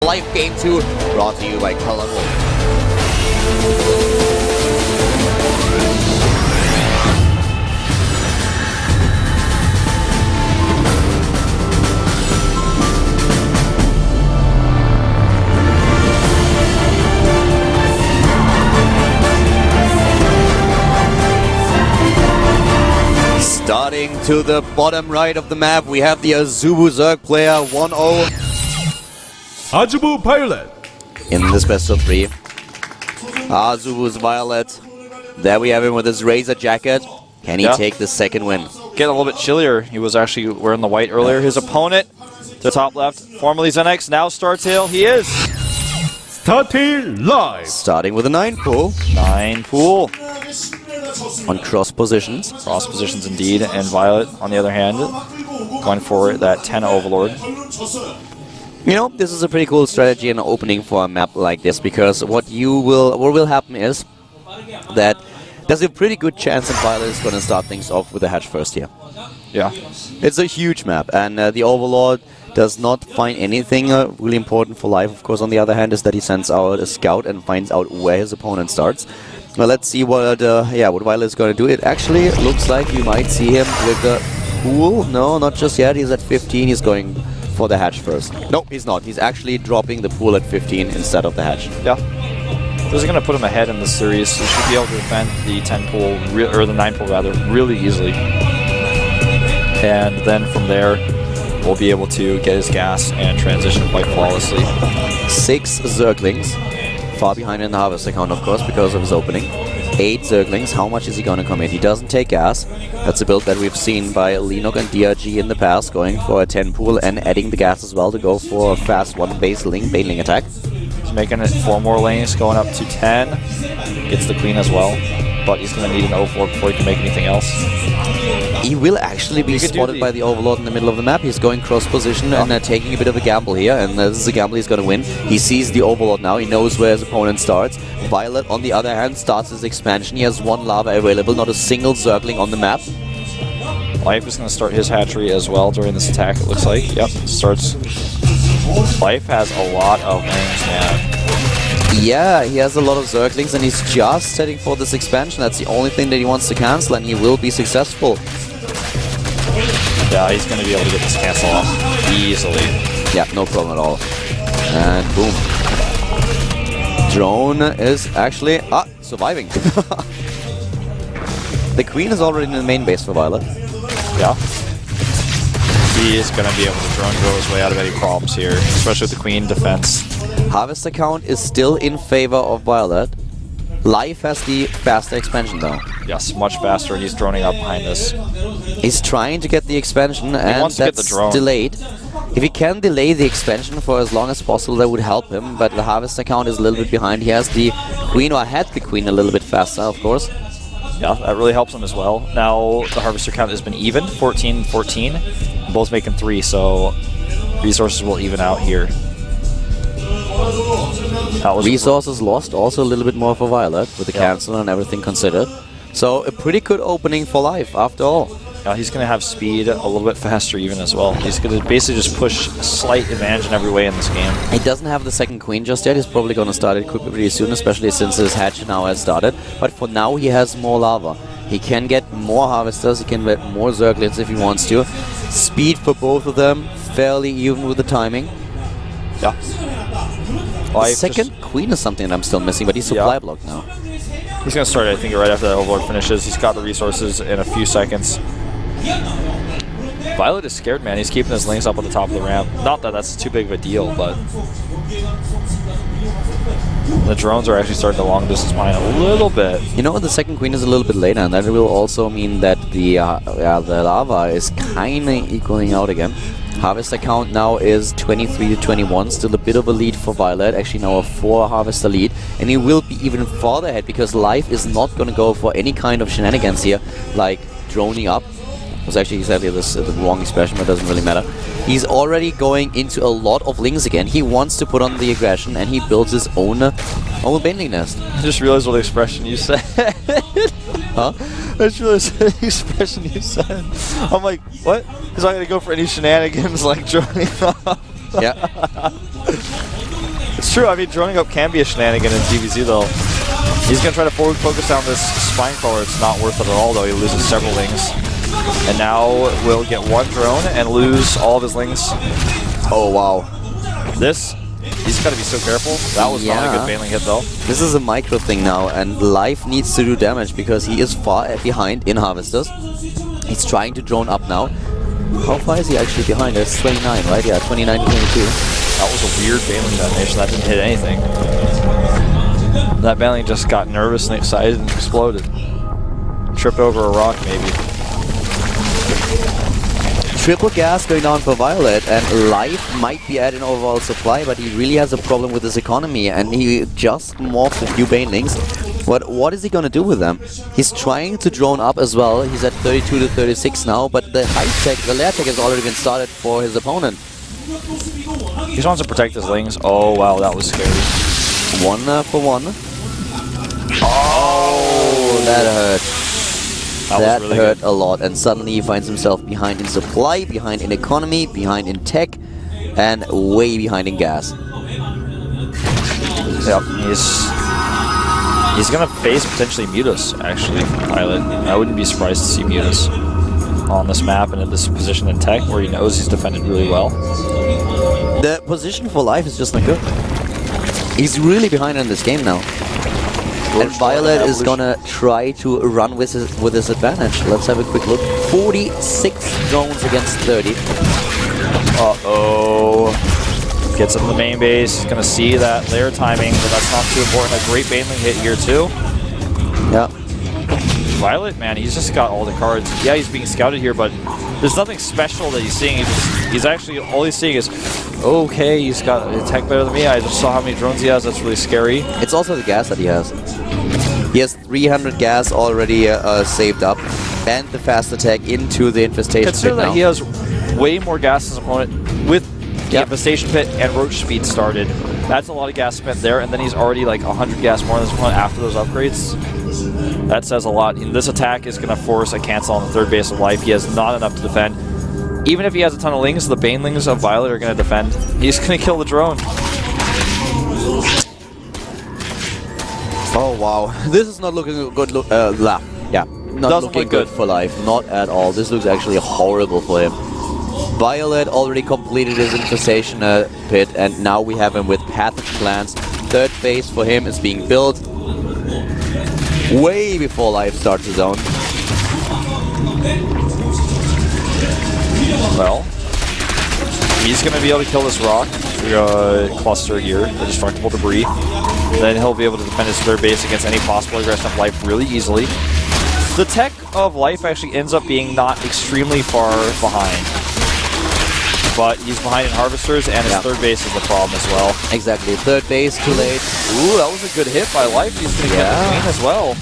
Live Game 2, brought to you by Colorful. Starting to the bottom right of the map, we have the ZvZ player 1-0 viOLet in this best of 3. ZvZ viOLet. There we have him with his Razor jacket. Can he take the second win? Getting a little bit chillier. He was actually wearing the white earlier. His opponent, to the top left, formerly ZenX, now Startail. He is. starting live. Starting with a 9 pool. 9 pool. On cross positions. Cross positions indeed. And viOLet, on the other hand, going for that 10 Overlord. You know, this is a pretty cool strategy and opening for a map like this, because what will happen is that there's a pretty good chance that viOLet is going to start things off with a hatch first here. Yeah. It's a huge map, and the Overlord does not find anything really important for life. Of course, on the other hand, is that he sends out a scout and finds out where his opponent starts. Well, let's see what viOLet is going to do. It actually looks like you might see him with the pool. No, not just yet. He's at 15. He's going for the hatch first. Nope, he's not. He's actually dropping the pool at 15 instead of the hatch. Yeah. This is going to put him ahead in the series. He should be able to defend the 10 pool, or the 9 pool rather, really easily. And then from there, we'll be able to get his gas and transition quite flawlessly. 6 Zerglings. Far behind in the Harvest account, of course, because of his opening. 8 Zerglings. How much is he going to commit? He doesn't take gas. That's a build that we've seen by Linok and DRG in the past, going for a 10 pool and adding the gas as well to go for a fast 1 baneling attack. He's making it 4 more lanes, going up to 10. Gets the queen as well, but he's going to need an Overlord before he can make anything else. He will actually be spotted by the Overlord in the middle of the map. He's going cross position and taking a bit of a gamble here, and this is a gamble he's going to win. He sees the Overlord now. He knows where his opponent starts. viOLet, on the other hand, starts his expansion. He has 1 lava available, not a single Zergling on the map. Life is going to start his hatchery as well during this attack, it looks like. Yep, starts. Life has a lot of lanes, man. Yeah, he has a lot of Zerglings, and he's just setting for this expansion. That's the only thing that he wants to cancel, and he will be successful. Yeah, he's going to be able to get this cancel off easily. Yeah, no problem at all. And boom. Drone is actually surviving. The queen is already in the main base for viOLet. Yeah. He is going to be able to drone grow his way out of any problems here, especially with the queen defense. Harvest account is still in favor of viOLet. Life has the faster expansion though. Yes, much faster, and he's droning up behind this. He's trying to get the expansion, and wants to get the drone. Delayed. If he can delay the expansion for as long as possible, that would help him, but the Harvest account is a little bit behind. He has the queen, or had the queen a little bit faster, of course. Yeah, that really helps him as well. Now the Harvester count has been even, 14-14. Both making 3, so resources will even out here. Resources lost also a little bit more for viOLet with the cancel and everything considered. So a pretty good opening for Life after all. Yeah, he's going to have speed a little bit faster even as well. He's going to basically just push a slight advantage in every way in this game. He doesn't have the second queen just yet. He's probably going to start it quickly pretty soon, especially since his hatch now has started. But for now he has more lava. He can get more Harvesters, he can get more Zerglings if he wants to. Speed for both of them, fairly even with the timing. Yeah. The second queen is something that I'm still missing, but he's supply blocked now. He's going to start, I think, right after that Overlord finishes. He's got the resources in a few seconds. viOLet is scared, man. He's keeping his links up at the top of the ramp. Not that that's too big of a deal, but the drones are actually starting to long distance mine a little bit. You know, the second queen is a little bit later, and that will also mean that the lava is kind of equaling out again. Harvester count now is 23-21, still a bit of a lead for viOLet, actually now a 4 Harvester lead, and he will be even farther ahead because Life is not going to go for any kind of shenanigans here, like droning up. It was actually exactly the wrong expression, but it doesn't really matter. He's already going into a lot of links again. He wants to put on the aggression, and he builds his own baneling nest. I just realized what expression you said. Huh? I just realized the expression you said. I'm like, what? He's not going to go for any shenanigans like droning off. Yeah. true. I mean, droning up can be a shenanigan in ZvZ, though. He's going to try to forward focus down this spine crawler. It's not worth it at all, though. He loses several lings. And now will get one drone and lose all of his lings. Oh, wow. This, he's got to be so careful. That was not a good bailing hit, though. This is a micro thing now, and Life needs to do damage because he is far behind in Harvesters. He's trying to drone up now. How far is he actually behind? It's 29, right? Yeah, 29 to 22. That was a weird bailing detonation. That didn't hit anything. That bailing just got nervous and excited and exploded. Tripped over a rock, maybe. Triple gas going down for viOLet, and Life might be at an overall supply, but he really has a problem with his economy, and he just morphed a few banelings. But what is he gonna do with them? He's trying to drone up as well. He's at 32 to 36 now, but the high tech, the lair tech has already been started for his opponent. He just wants to protect his lings. Oh wow, that was scary. 1 for 1. Oh, that hurt. That really hurt good. a lot, and suddenly he finds himself behind in supply, behind in economy, behind in tech, and way behind in gas. Yep, he's gonna face potentially Mutus, actually, Pilot. I wouldn't be surprised to see Mutus on this map and in this position in tech, where he knows he's defended really well. The position for Life is just not good. He's really behind in this game now. And viOLet is gonna try to run with his advantage. Let's have a quick look. 46 drones against 30. Uh-oh. Gets up in the main base. He's gonna see that lair timing, but that's not too important. A great baneling hit here too. Yeah. viOLet, man, he's just got all the cards. Yeah, he's being scouted here, but there's nothing special that he's seeing. He's actually, all he's seeing is, okay, he's got a tech better than me. I just saw how many drones he has. That's really scary. It's also the gas that he has. He has 300 gas already saved up, and the fast attack into the infestation Consider pit that now. he has way more gas than his opponent with the infestation pit and roach speed started. That's a lot of gas spent there, and then he's already like 100 gas more than his opponent after those upgrades. That says a lot. And this attack is going to force a cancel on the third base of Life. He has not enough to defend. Even if he has a ton of lings, the banelings of viOLet are going to defend. He's going to kill the drone. Oh wow, this is not looking good. Not looking good for Life. Not at all. This looks actually horrible for him. viOLet already completed his infestation pit, and now we have him with Path of Clans. Third phase for him is being built way before Life starts his own. Well, he's going to be able to kill this rock cluster here, the destructible debris. Then he'll be able to defend his third base against any possible aggression of Life really easily. The tech of Life actually ends up being not extremely far behind. But he's behind in Harvesters, and his third base is the problem as well. Exactly, third base too late. Ooh, that was a good hit by Life. He's going to get the queen as well.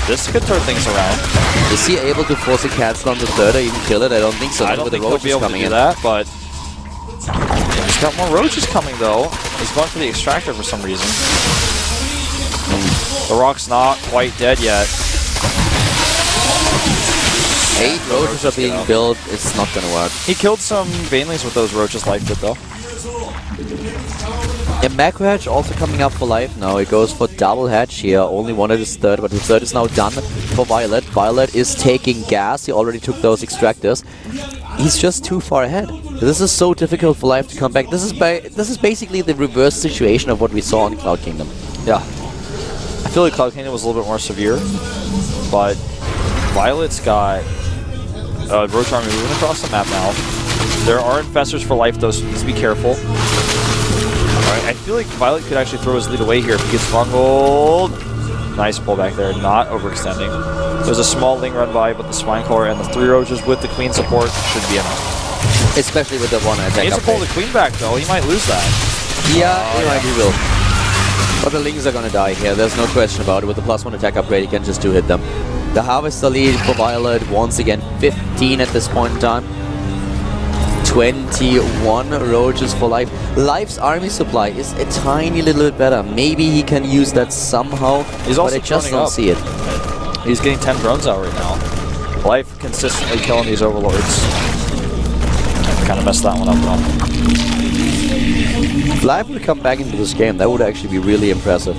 This could turn things around. Is he able to force a cancel on the third or even kill it? I don't think so. I don't think he'll be able to do that, but he's got more roaches coming though. He's going for the extractor for some reason. The rock's not quite dead yet. 8 roaches are being built. It's not gonna work. He killed some banelings with those roaches. Life did though. A macro hatch also coming up for Life now. It goes for double hatch here. Only wanted his third, but his third is now done for viOLet. viOLet is taking gas. He already took those extractors. He's just too far ahead. This is so difficult for Life to come back. This is basically the reverse situation of what we saw in Cloud Kingdom. Yeah. I feel like Cloud Kingdom was a little bit more severe, but viOLet's got Roach Army moving across the map now. There are infestors for Life though, so please be careful. Alright, I feel like viOLet could actually throw his lead away here if he gets bungled. Nice pullback there, not overextending. There's a small ling run by, but the Swine Core and the 3 roaches with the queen support should be enough. Especially with the one attack. He needs to pull the queen back though, he might lose that. Yeah, he will. But the lings are gonna die here, there's no question about it. With the +1 attack upgrade, he can just 2-hit them. The Harvester lead for viOLet, once again 15 at this point in time. 21 roaches for Life. Life's army supply is a tiny little bit better. Maybe he can use that somehow, He's also but I just droning don't up. see it. He's getting 10 drones out right now. Life consistently killing these overlords. Kind of messed that one up though. If Life would come back into this game, that would actually be really impressive.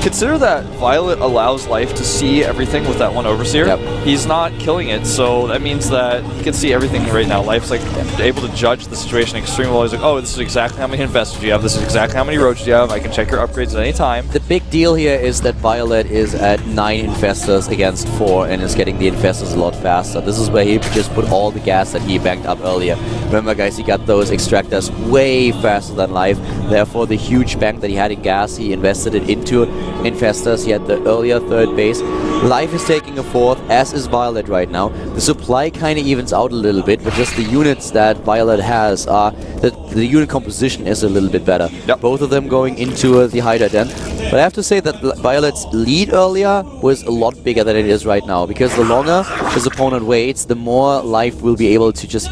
Consider that viOLet allows Life to see everything with that one Overseer. Yep. He's not killing it, so that means that he can see everything right now. Life's like able to judge the situation extremely well. He's like, oh, this is exactly how many investors you have. This is exactly how many roaches you have. I can check your upgrades at any time. The big deal here is that viOLet is at 9 infestors against 4 and is getting the infestors a lot faster. This is where he just put all the gas that he banked up earlier. Remember, guys, he got those extractors way faster than Life. Therefore, the huge bank that he had in gas, he invested it into infestors. He had the earlier third base. Life is taking a fourth, as is viOLet right now. The supply kind of evens out a little bit, but just the units that viOLet has are the unit composition is a little bit better. Yep. Both of them going into the Hydra Den. But I have to say that viOLet's lead earlier was a lot bigger than it is right now, because the longer his opponent waits, the more Life will be able to just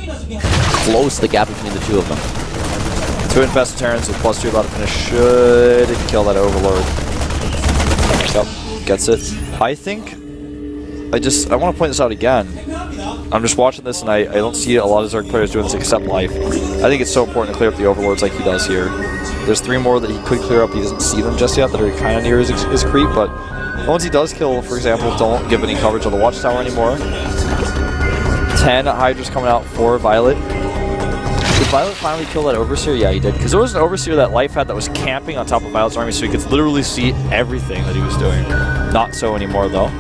close the gap between the two of them. 2 infested Terrans with +2 about to finish should kill that Overlord. Yep, gets it. I think I want to point this out again. I'm just watching this and I don't see a lot of Zerg players doing this except Life. I think it's so important to clear up the Overlords like he does here. There's 3 more that he could clear up. He doesn't see them just yet that are kind of near his creep, but once he does kill, for example, don't give any coverage on the Watchtower anymore. 10 Hydras coming out for viOLet. Did viOLet finally kill that Overseer? Yeah, he did. Because there was an Overseer that Life had that was camping on top of viOLet's army, so he could literally see everything that he was doing. Not so anymore, though.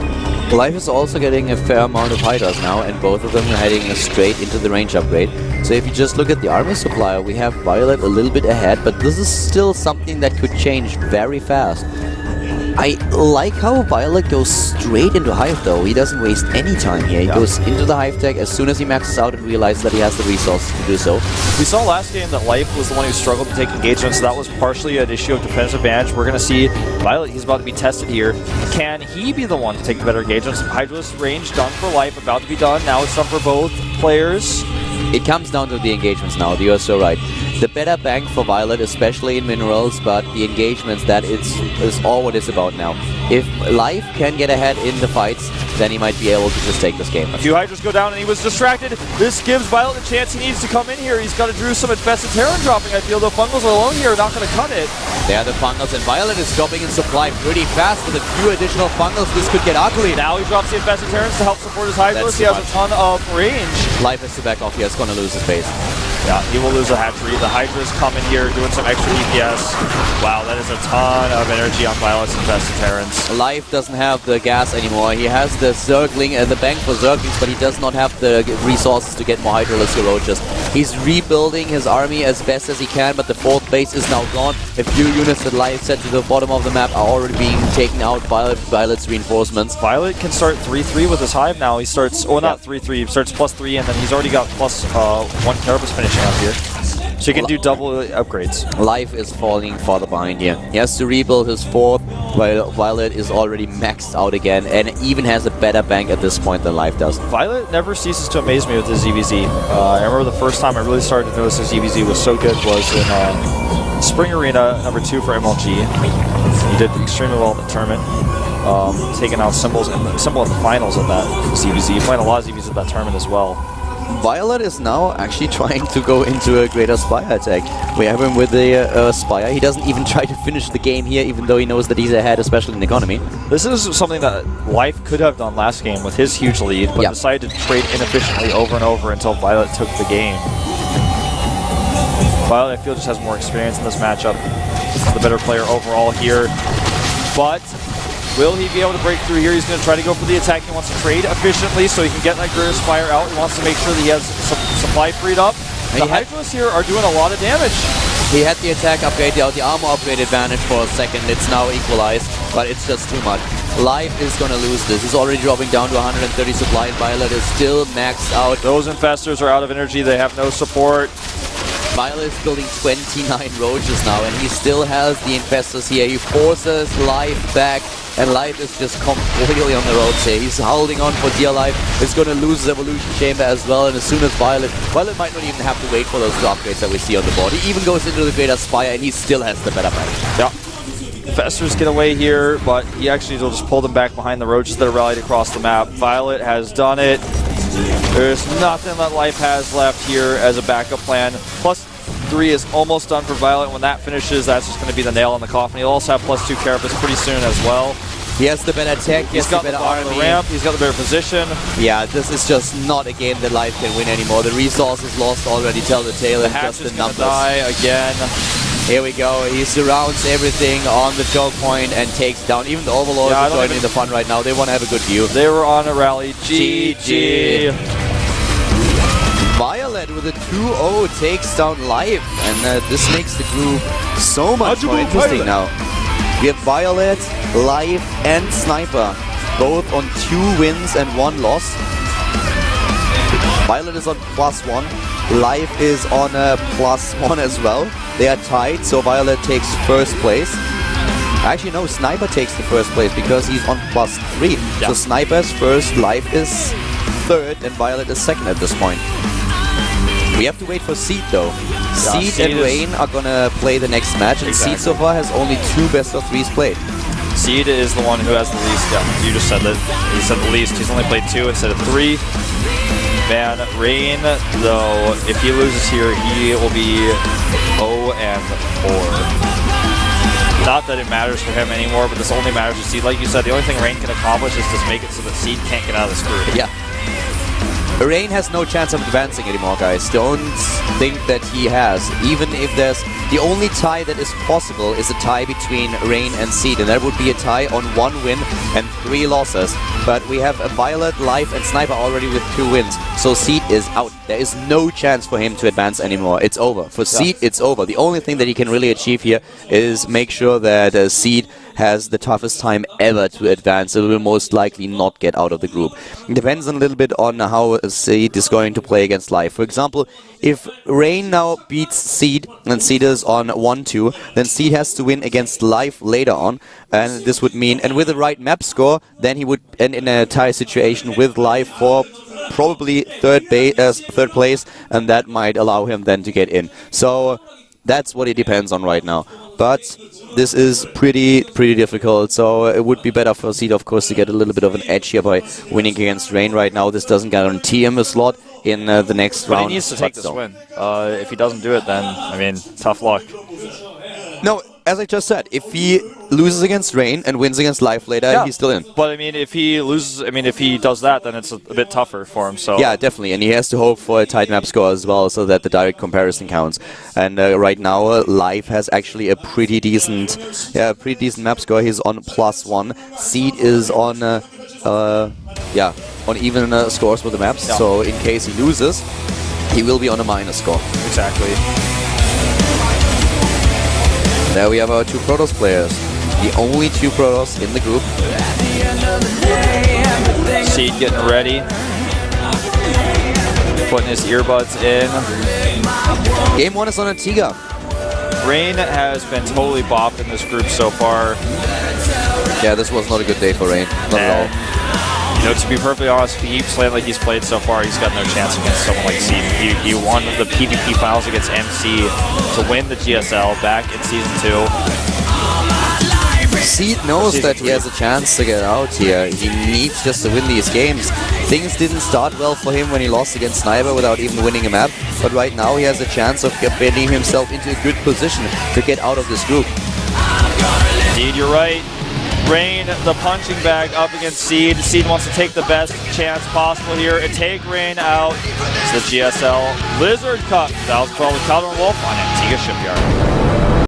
Life is also getting a fair amount of Hydras now, and both of them are heading straight into the range upgrade. So if you just look at the army supplier, we have viOLet a little bit ahead, but this is still something that could change very fast. I like how viOLet goes straight into Hive though. He doesn't waste any time here. He goes into the Hive tech as soon as he maxes out and realizes that he has the resources to do so. We saw last game that Life was the one who struggled to take engagement, so that was partially an issue of defensive advantage. We're going to see viOLet, he's about to be tested here. Can he be the one to take the better engagements? Hydra's range done for Life, about to be done. Now it's done for both players. It comes down to the engagements now, you are so right. The better bank for viOLet, especially in minerals, but the engagements, that is all what it's about now. If Life can get ahead in the fights, then he might be able to just take this game. A few Hydras go down and he was distracted. This gives viOLet the chance he needs to come in here. He's got to drew some infested Terran dropping. I feel the Fungals alone here are not going to cut it. There are the Fungals, and viOLet is dropping in supply pretty fast with a few additional Fungals. This could get ugly. Now he drops the infested Terrans to help support his Hydras. He has a ton of range. Life has to back off. He's going to lose his base. Yeah, he will lose a hatchery. The Hydra's coming here, doing some extra DPS. Wow, that is a ton of energy on viOLet's infested Terrans. Life doesn't have the gas anymore. He has the Zergling, the bank for Zerglings, but he does not have the resources to get more Hydraless Roaches. He's rebuilding his army as best as he can, but the 4th base is now gone. A few units that Life set to the bottom of the map are already being taken out by viOLet's reinforcements. viOLet can start 3-3 with his Hive now. He starts, oh, not 3-3, he starts +3, and then he's already got +1 Carapace finishing up here. So he can do double upgrades. Life is falling farther behind here. He has to rebuild his 4th, while viOLet is already maxed out again, and even has a better bank at this point than Life does. viOLet never ceases to amaze me with his ZvZ. I remember the first time I really started to notice his ZvZ was so good was in Spring Arena #2 for MLG. He did extremely well in the tournament, taking out Symbol in the finals of that ZvZ. Playing a lot of ZvZ at that tournament as well. viOLet is now actually trying to go into a greater Spire attack. We have him with the Spire. He doesn't even try to finish the game here, even though he knows that he's ahead, especially in economy. This is something that Life could have done last game with his huge lead, but decided to trade inefficiently over and over until viOLet took the game. viOLet, I feel, just has more experience in this matchup. This is the better player overall here, but will he be able to break through here? He's going to try to go for the attack. He wants to trade efficiently so he can get that Greater Spire out. He wants to make sure that he has supply freed up. The Hydras here are doing a lot of damage. He had the attack upgrade, the armor upgrade advantage for a second. It's now equalized, but it's just too much. Life is going to lose this. He's already dropping down to 130 supply, and viOLet is still maxed out. Those infestors are out of energy. They have no support. viOLet is building 29 roaches now, and he still has the infestors here. He forces Life back, and Life is just completely on the ropes here. He's holding on for dear life. He's going to lose his Evolution Chamber as well, and as soon as viOLet might not even have to wait for those two upgrades that we see on the board. He even goes into the Greater Spire, and he still has the better bank. Yeah. Infestors get away here, but he actually will just pull them back behind the roaches that are rallied across the map. viOLet has done it. There's nothing that Life has left here as a backup plan. Plus, +3 is almost done for viOLet. When that finishes, that's just going to be the nail in the coffin. He'll also have +2 carapace pretty soon as well. He has the better tech, He's got the better army. Ramp, he's got the better position. Yeah, this is just not a game that Life can win anymore. The resources lost already tell the tale and just the numbers. Die again. Here we go. He surrounds everything on the choke point and takes down even the Overlords are joining the fun right now. They want to have a good view. They were on a rally. GG. viOLet with a 2-0 takes down Life, and this makes the group so much more interesting now. We have viOLet, Life, and Sniper, both on 2 wins and 1 loss. viOLet is on +1, Life is on a +1 as well. They are tied, so viOLet takes first place. Actually, no, Sniper takes the first place because he's on +3. Yeah. So Sniper's first, Life is third, and viOLet is second at this point. We have to wait for Seed though. Seed and Rain are gonna play the next match, and Seed so far has only 2 best-of-3s played. Seed is the one who has the least. You just said that. He said the least. He's only played 2 instead of 3. Man, Rain, though, if he loses here, he will be 0-4. Not that it matters for him anymore, but this only matters for Seed. Like you said, the only thing Rain can accomplish is just make it so that Seed can't get out of this group. Yeah. Rain has no chance of advancing anymore, guys. Don't think that he has. Even if there's... The only tie that is possible is a tie between Rain and Seed, and that would be a tie on 1 win and 3 losses. But we have a viOLet, Life, and Sniper already with 2 wins, so Seed is out. There is no chance for him to advance anymore. It's over. For Seed, it's over. The only thing that he can really achieve here is make sure that Seed has the toughest time ever to advance. It will most likely not get out of the group. It depends a little bit on how Seed is going to play against Life. For example, if Rain now beats Seed and Seed is on 1-2, then Seed has to win against Life later on, and this would mean, and with the right map score, then he would end in a tie situation with Life for probably third place, and that might allow him then to get in. So that's what it depends on right now. But this is pretty difficult, so it would be better for Seed, of course, to get a little bit of an edge here by winning against Rain right now. This doesn't guarantee him a slot in the next round. But he needs to take this win. If he doesn't do it, then, I mean, tough luck. No, as I just said, if he loses against Rain and wins against Life later, he's still in. But I mean, if he loses, I mean, if he does that, then it's a bit tougher for him. So yeah, definitely, and he has to hope for a tight map score as well, so that the direct comparison counts. And right now, Life has actually a pretty decent map score. He's on +1. Seed is on on even scores with the maps. Yeah. So in case he loses, he will be on a minus score. Exactly. There we have our 2 Protoss players. The only 2 Protoss in the group. Seed getting ready. Putting his earbuds in. Game 1 is on Antigua. Rain has been totally bopped in this group so far. Yeah, this was not a good day for Rain. Not at all. You know, to be perfectly honest, if he keeps playing like he's played so far, he's got no chance against someone like Seed. He won the PvP finals against MC to win the GSL back in Season 2. Seed knows that he has a chance to get out here. He needs just to win these games. Things didn't start well for him when he lost against Sniper without even winning a map, but right now he has a chance of getting himself into a good position to get out of this group. Indeed, you're right. Rain, the punching bag up against Seed. Seed wants to take the best chance possible here and take Rain out. It's the GSL Blizzard Cup 2012 with Calvin Wolf on Antigua Shipyard.